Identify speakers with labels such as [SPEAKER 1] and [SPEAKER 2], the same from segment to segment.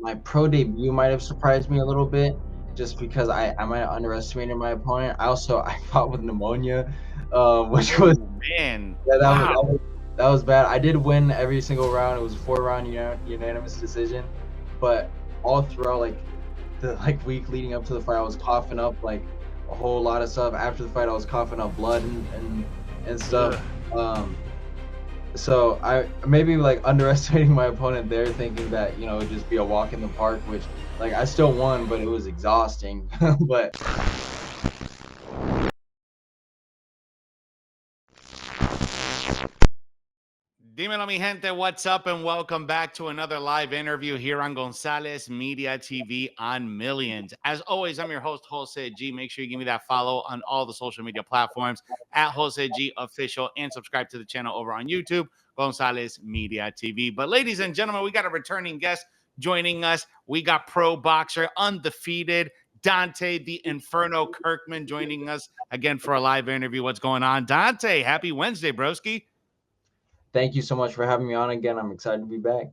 [SPEAKER 1] my pro debut might have surprised me a little bit just because I might have underestimated my opponent. I fought with pneumonia, which was
[SPEAKER 2] Oh man,
[SPEAKER 1] yeah,
[SPEAKER 2] wow.
[SPEAKER 1] that was bad. I did win every single round. It was a 4-round unanimous decision, but all throughout the week leading up to the fight, I was coughing up like a whole lot of stuff. After the fight, I was coughing up blood and stuff.
[SPEAKER 2] Ugh.
[SPEAKER 1] Um, so I maybe like underestimating my opponent there, thinking that it'd just be a walk in the park, which like I still won, but it was exhausting. But
[SPEAKER 2] Dímelo, mi gente. What's up? And welcome back to another live interview here on Gonzalez Media TV on Millions. As always, I'm your host, Jose G. Make sure you give me that follow on all the social media platforms at Jose G Official and subscribe to the channel over on YouTube, Gonzalez Media TV. But, ladies and gentlemen, we got a returning guest joining us. We got pro boxer, undefeated, Dante the Inferno Kirkman joining us again for a live interview. What's going on, Dante? Happy Wednesday, broski.
[SPEAKER 1] thank you so much for having me on again. I'm excited to be back.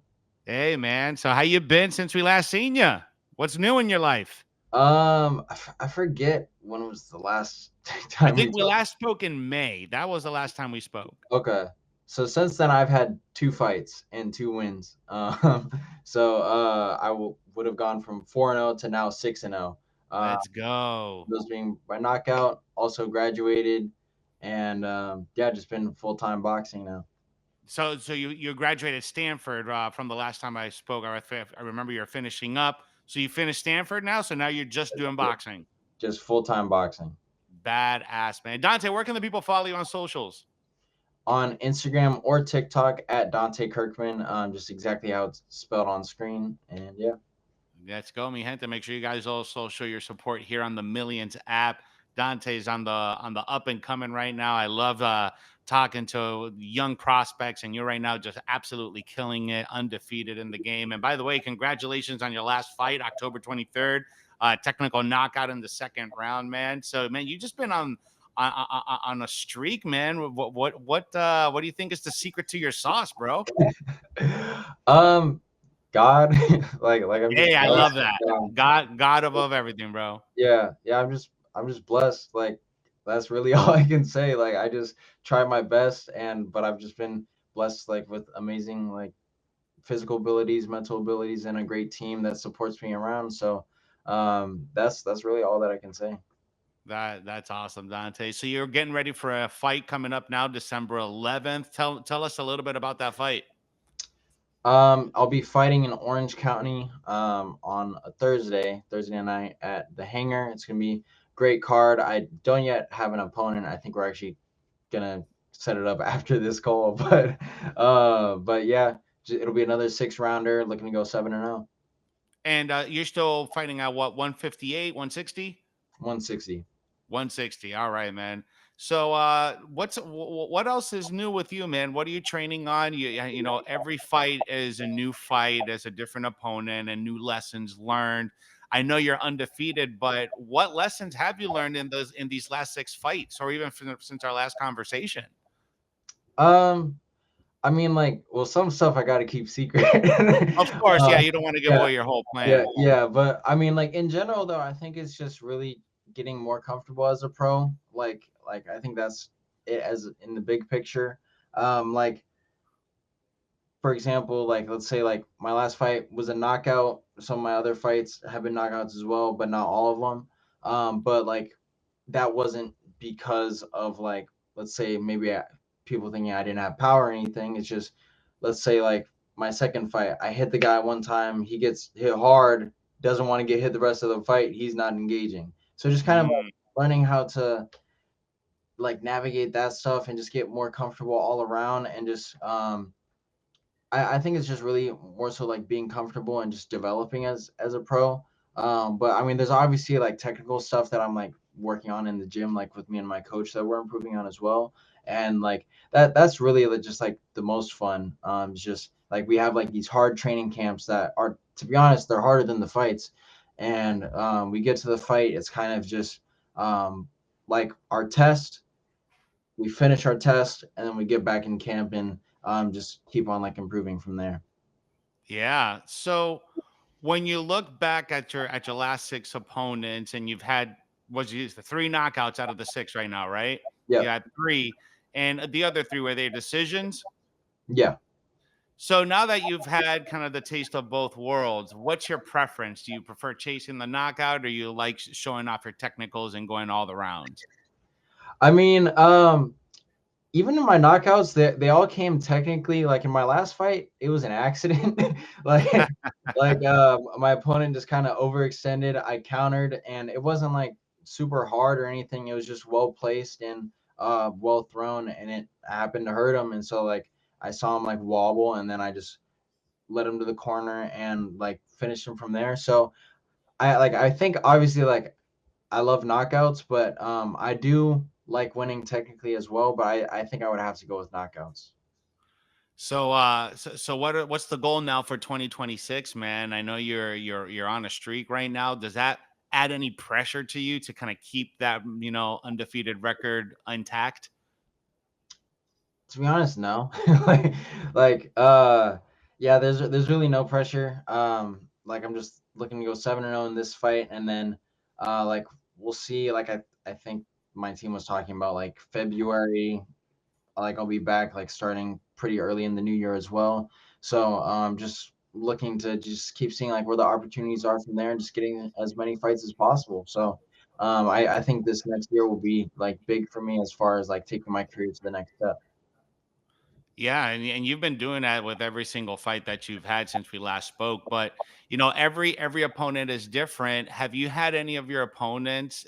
[SPEAKER 2] Hey, man. So how you been since we last seen you? What's new in your life?
[SPEAKER 1] I forget when was the last
[SPEAKER 2] I
[SPEAKER 1] time we
[SPEAKER 2] think we
[SPEAKER 1] talked.
[SPEAKER 2] last spoke in May. That was the last time we spoke.
[SPEAKER 1] Okay. So since then, I've had 2 fights and 2 wins. Would have gone from 4-0 to now 6-0.
[SPEAKER 2] Let's go.
[SPEAKER 1] Those being by knockout. Also graduated, and yeah, just been full time boxing now.
[SPEAKER 2] So you graduated Stanford from the last time I spoke. I remember you're finishing up. So you finished Stanford now. So now you're just doing boxing.
[SPEAKER 1] Just full time boxing
[SPEAKER 2] Badass, man. Dante, where can the people follow you on socials?
[SPEAKER 1] on Instagram or TikTok at Dante Kirkman. Just exactly how it's spelled on screen, and yeah.
[SPEAKER 2] Let's go, mi gente. Make sure you guys also show your support here on the Millions app. Dante's on the up and coming right now. I love talking to young prospects, and you're right now just absolutely killing it, undefeated in the game. And by the way, congratulations on your last fight, October 23rd. Technical knockout in the second round, man. So, man, you just been on a streak, man. What do you think is the secret to your sauce, bro?
[SPEAKER 1] um, God, like I'm just
[SPEAKER 2] Hey, I love
[SPEAKER 1] blessed.
[SPEAKER 2] that. God above everything, bro.
[SPEAKER 1] Yeah, I'm just blessed. Like that's really all I can say. Like I just try my best, but I've just been blessed like with amazing like physical abilities, mental abilities, and a great team that supports me around. So that's really all that I can say.
[SPEAKER 2] That's awesome, Dante. So you're getting ready for a fight coming up now, December 11th. Tell us a little bit about that fight.
[SPEAKER 1] I'll be fighting in Orange County on a Thursday night at the Hangar. It's gonna be great card. I don't yet have an opponent. I think we're actually gonna set it up after this call, but yeah, it'll be another 6 rounder. Looking to go 7-0,
[SPEAKER 2] And you're still fighting at what, 158, 160?
[SPEAKER 1] 160.
[SPEAKER 2] 160. All right, man. So what else is new with you, man? What are you training on? Every fight is a new fight, as a different opponent and new lessons learned. I know you're undefeated, but what lessons have you learned in these last 6 fights, or even since our last conversation?
[SPEAKER 1] Um, I mean, like, well, some stuff I gotta keep secret.
[SPEAKER 2] Of course,
[SPEAKER 1] uh,
[SPEAKER 2] yeah, you don't want to give
[SPEAKER 1] yeah,
[SPEAKER 2] away your whole
[SPEAKER 1] yeah,
[SPEAKER 2] plan.
[SPEAKER 1] yeah. But I mean, like in general, though, I think it's just really getting more comfortable as a pro. Like I think that's it as in the big picture. Like for example, like let's say like my last fight was a knockout. Some of my other fights have been knockouts as well, but not all of them. But like that wasn't because of like let's say people thinking I didn't have power or anything. It's just let's say like my second fight, I hit the guy one time, he gets hit hard, doesn't want to get hit the rest of the fight, he's not engaging. So just kind of like
[SPEAKER 2] Mm,
[SPEAKER 1] learning how to like navigate that stuff and just get more comfortable all around and just I think it's just really more so like being comfortable and just developing as a pro. But I mean, there's obviously like technical stuff that I'm like working on in the gym, like with me and my coach that we're improving on as well. And like that's really just like the most fun. It's just like we have like these hard training camps that are, to be honest, they're harder than the fights. And we get to the fight, it's kind of just like our test, we finish our test, and then we get back in camp and just keep on like improving from there.
[SPEAKER 2] yeah. So When you look back at your last six opponents, and you've had was you the three knockouts out of the six right now, right? You
[SPEAKER 1] Yep.
[SPEAKER 2] had three, and the other three were they decisions.
[SPEAKER 1] Yeah.
[SPEAKER 2] So now that you've had kind of the taste of both worlds, what's your preference? Do you prefer chasing the knockout, or you like showing off your technicals and going all the rounds?
[SPEAKER 1] I mean, even in my knockouts, they all came technically. Like in my last fight, it was an accident. like my opponent just kind of overextended. I countered, and it wasn't like super hard or anything. It was just well placed and well thrown, and it happened to hurt him. And so like I saw him like wobble, and then I just led him to the corner and like finished him from there. So I think obviously like I love knockouts, but I do like winning technically as well. But I think I would have to go with knockouts.
[SPEAKER 2] So what's the goal now for 2026, man? I know you're on a streak right now. Does that add any pressure to you to kind of keep that, undefeated record intact?
[SPEAKER 1] To be honest, no. like yeah, there's really no pressure. Like I'm just looking to go 7-0 in this fight, and then like we'll see. Like I think my team was talking about like February. Like I'll be back like starting pretty early in the new year as well. So just looking to just keep seeing like where the opportunities are from there and just getting as many fights as possible. So I think this next year will be like big for me as far as like taking my career to the next step.
[SPEAKER 2] Yeah, and you've been doing that with every single fight that you've had since we last spoke. But every opponent is different. Have you had any of your opponents,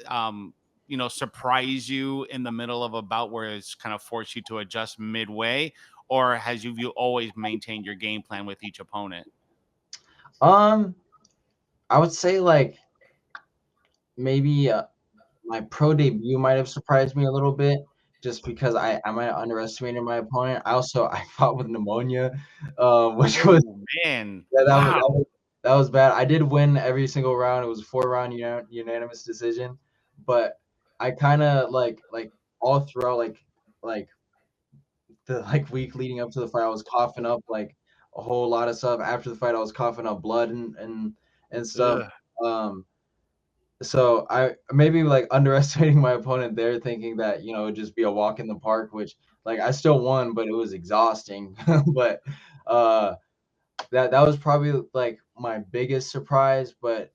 [SPEAKER 2] surprise you in the middle of a bout where it's kind of forced you to adjust midway, or has you always maintained your game plan with each opponent?
[SPEAKER 1] Um, I would say like maybe my pro debut might have surprised me a little bit just because I might have underestimated my opponent. I fought with pneumonia, which was
[SPEAKER 2] Oh man,
[SPEAKER 1] yeah,
[SPEAKER 2] wow.
[SPEAKER 1] that was bad. I did win every single round. It was a 4-round unanimous decision, but I kind of like all throughout like the like week leading up to the fight, I was coughing up like a whole lot of stuff. After the fight, I was coughing up blood and stuff.
[SPEAKER 2] Ugh.
[SPEAKER 1] So I maybe like underestimating my opponent there, thinking that it'd just be a walk in the park, which like I still won, but it was exhausting. but uh, that was probably like my biggest surprise. But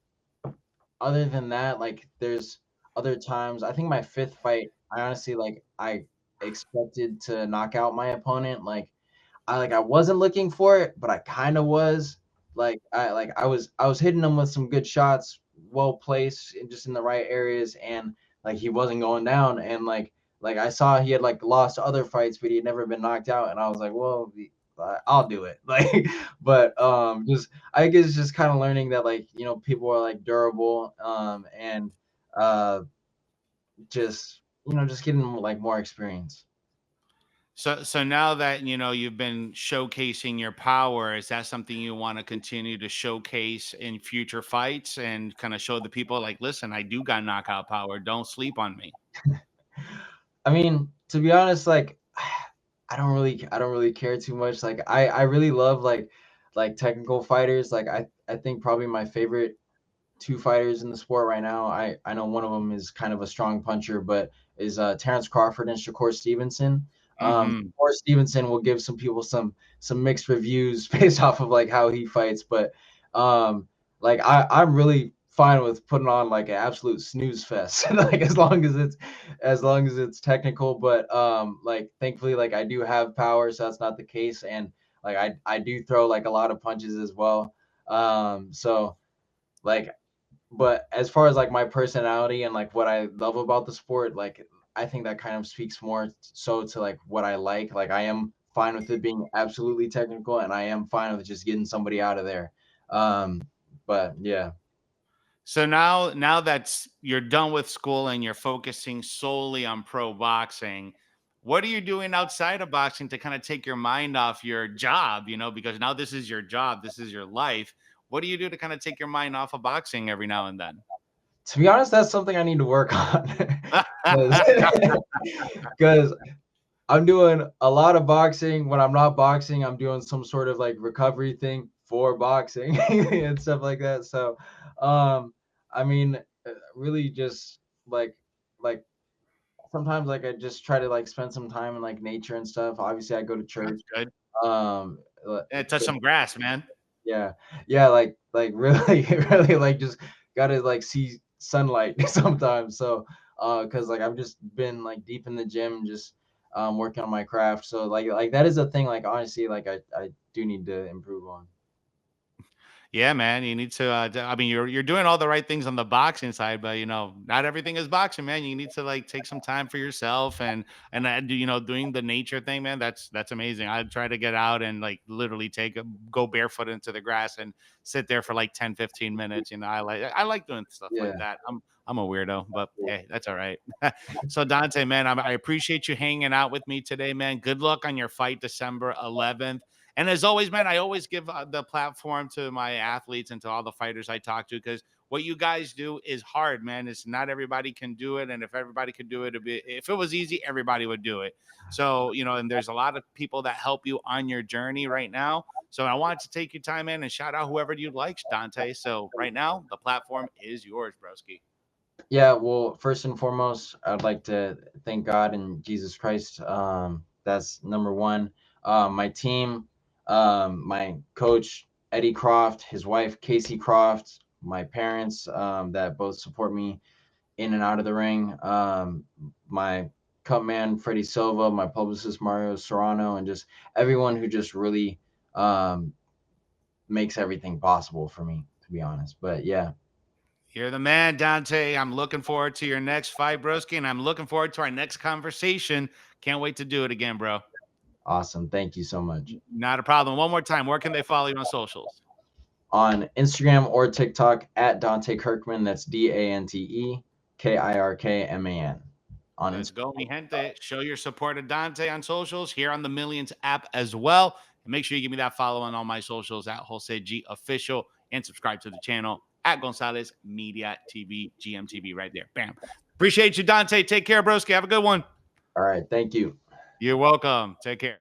[SPEAKER 1] other than that, like there's other times. I think my fifth fight, I honestly like I expected to knock out my opponent. I wasn't looking for it, but I kind of was. I was hitting him with some good shots, well placed, and just in the right areas, and like he wasn't going down. And like I saw he had like lost other fights, but he had never been knocked out, and I was like, well, I'll do it. But just I guess just kind of learning that like people are like durable, and uh, just getting like more experience.
[SPEAKER 2] So now that you've been showcasing your power, is that something you want to continue to showcase in future fights and kind of show the people like, listen, I do got knockout power. Don't sleep on me.
[SPEAKER 1] I mean, to be honest, like I don't really care too much. Like I really love like technical fighters. Like I think probably my favorite two fighters in the sport right now. I know one of them is kind of a strong puncher, but is Terrence Crawford and Shakur Stevenson.
[SPEAKER 2] Hmm.
[SPEAKER 1] Shakur Stevenson will give some people some mixed reviews based off of like how he fights, but um, like I'm really fine with putting on like an absolute snooze fest, like as long as it's technical. But like thankfully, like I do have power, so that's not the case, and like I do throw like a lot of punches as well. So like but as far as like my personality and like what I love about the sport, like I think that kind of speaks more so to like what I like. Like I am fine with it being absolutely technical, and I am fine with just getting somebody out of there. Um, but yeah.
[SPEAKER 2] So now that's you're done with school and you're focusing solely on pro boxing. What are you doing outside of boxing to kind of take your mind off your job? Because now this is your job, this is your life. What do you do to kind of take your mind off of boxing every now and then?
[SPEAKER 1] To be honest, that's something I need to work on because I'm doing a lot of boxing. When I'm not boxing, I'm doing some sort of like recovery thing for boxing and stuff like that. So, I mean, really just like like sometimes like I just try to like spend some time in like nature and stuff. Obviously, I go to
[SPEAKER 2] That's
[SPEAKER 1] church.
[SPEAKER 2] good.
[SPEAKER 1] Um,
[SPEAKER 2] Yeah, touch some grass, man.
[SPEAKER 1] yeah, yeah, like really, really like just gotta like see sunlight sometimes. So, cause like I've just been like deep in the gym, just working on my craft. So like that is a thing. Like honestly, like I do need to improve on.
[SPEAKER 2] Yeah, man. You need to. I mean, you're doing all the right things on the boxing side, but not everything is boxing, man. You need to like take some time for yourself and do doing the nature thing, man. That's amazing. I try to get out and like literally go barefoot into the grass and sit there for like 10-15 minutes. I like doing stuff like
[SPEAKER 1] Yeah,
[SPEAKER 2] that. I'm a weirdo, but hey, that's all right. So Dante, man, I appreciate you hanging out with me today, man. Good luck on your fight December 11th. And as always, man, I always give the platform to my athletes and to all the fighters I talk to because what you guys do is hard, man. It's not everybody can do it, and if everybody could do it, if it was easy, everybody would do it. So and there's a lot of people that help you on your journey right now. So I wanted to take your time, man, and shout out whoever you'd like, Dante. So right now, the platform is yours, broski.
[SPEAKER 1] yeah. Well, first and foremost, I'd like to thank God and Jesus Christ. That's number one. My team, my coach Eddie Croft, his wife Casey Croft, my parents that both support me in and out of the ring. My cut man Freddie Silva, my publicist Mario Serrano, and just everyone who just really um, makes everything possible for me, to be honest. But yeah,
[SPEAKER 2] You're the man, Dante. I'm looking forward to your next fight, broski, and I'm looking forward to our next conversation. Can't wait to do it again, bro.
[SPEAKER 1] awesome. Thank you so much.
[SPEAKER 2] Not a problem. One more time, where can they follow you on socials?
[SPEAKER 1] On Instagram or TikTok at Dante Kirkman. That's DanteKirkman. On
[SPEAKER 2] Let's go,
[SPEAKER 1] Instagram.
[SPEAKER 2] mi gente. Show your support to Dante on socials here on the Millions app as well. And make sure you give me that follow on all my socials at Jose G Official and subscribe to the channel at Gonzalez Media TV, GMTV right there. Bam. Appreciate you, Dante. Take care, broski. Have a good one.
[SPEAKER 1] All right. Thank you.
[SPEAKER 2] You're welcome. Take care.